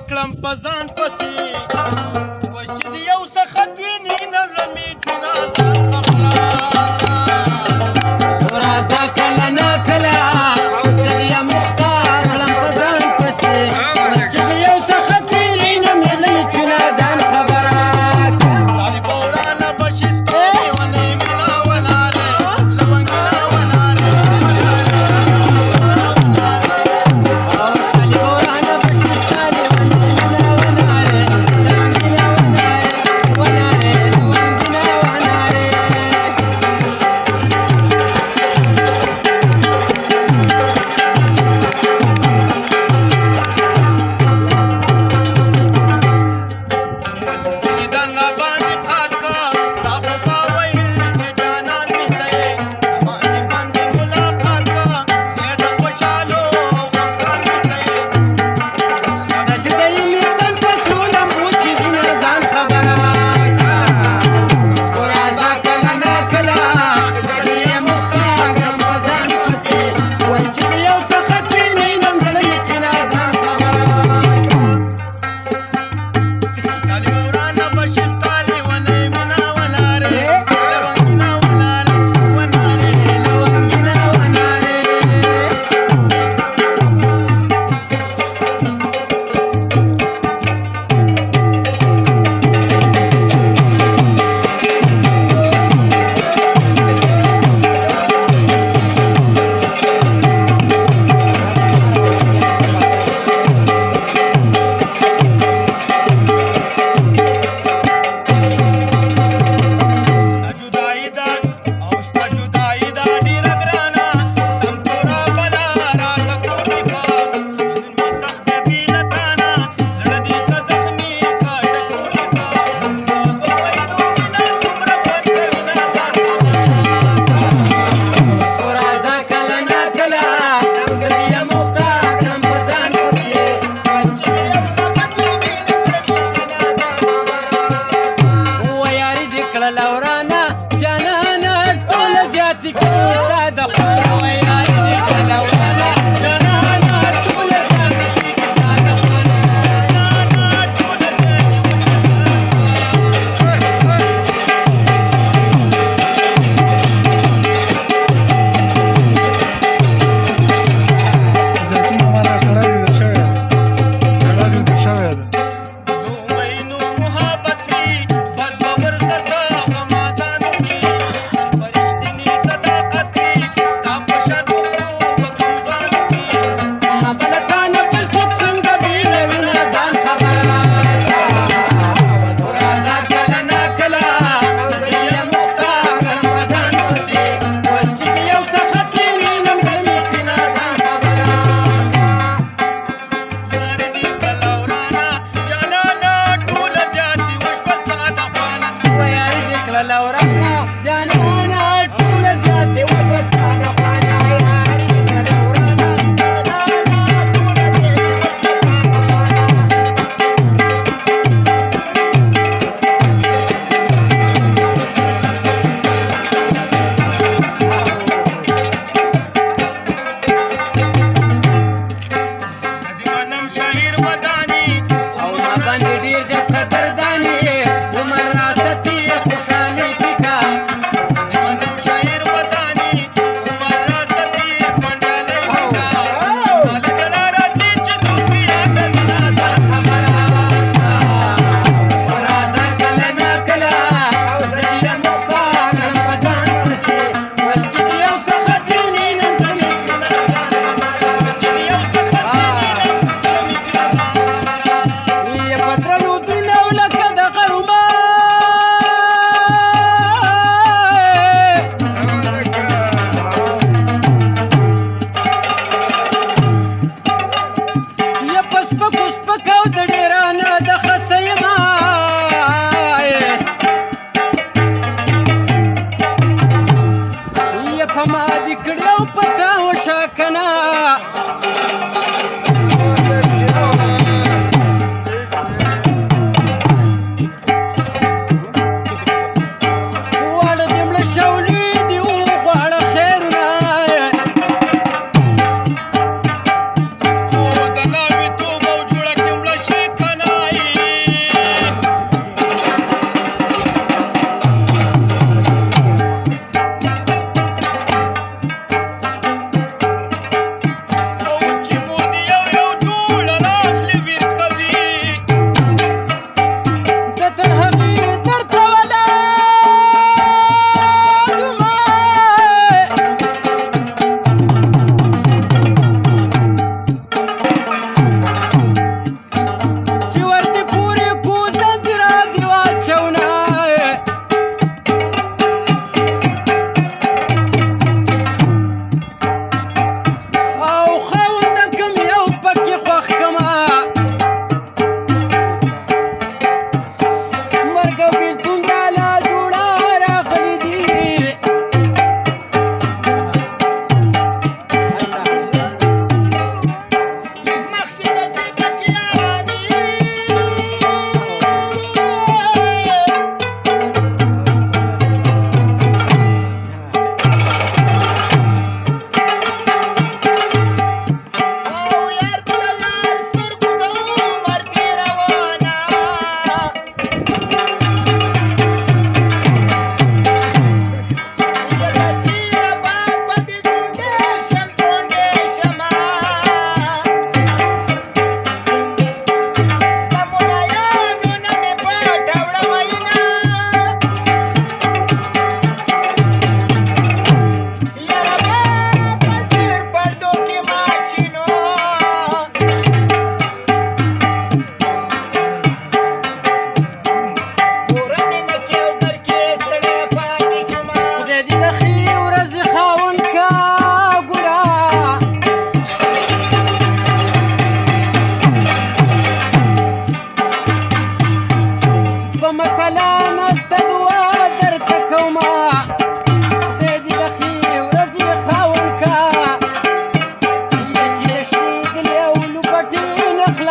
کړم په ځان پسې وای چې د یو څه خط ویني نه زړه مې کینه ځان خبره راځه کله نه کله او زه یم مختار کړم په ځان پسې چې د یو څه خط ویني نه مې زړه کینه ځان خبره طالب ورانه بشي ستونې ونې ملا ولاره لونګلا ولاره طالب ورانه بشي ستونې ونې ملا ولاره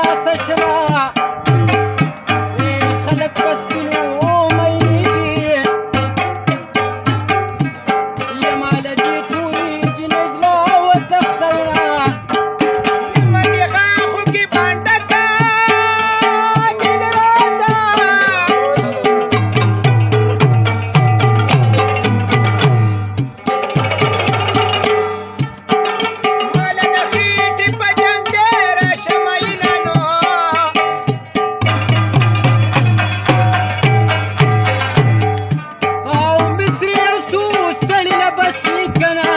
خلاصه شمه خلک په سپینو مینې دي یما له دې تورې جینۍ زړه وتښتوینه منډې غاښو کې بانډکه ګل راځه ماله د خېټې په جنګ دې راشه مینانو او مصري یو څو ستړي له بس وي کنه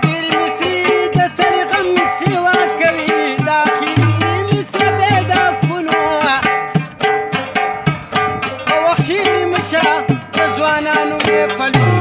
ډېر مصري د سړي غم سیوا کوي د اخري مصره بې د ګلو او اخري مشه د ځوانانو یې پلو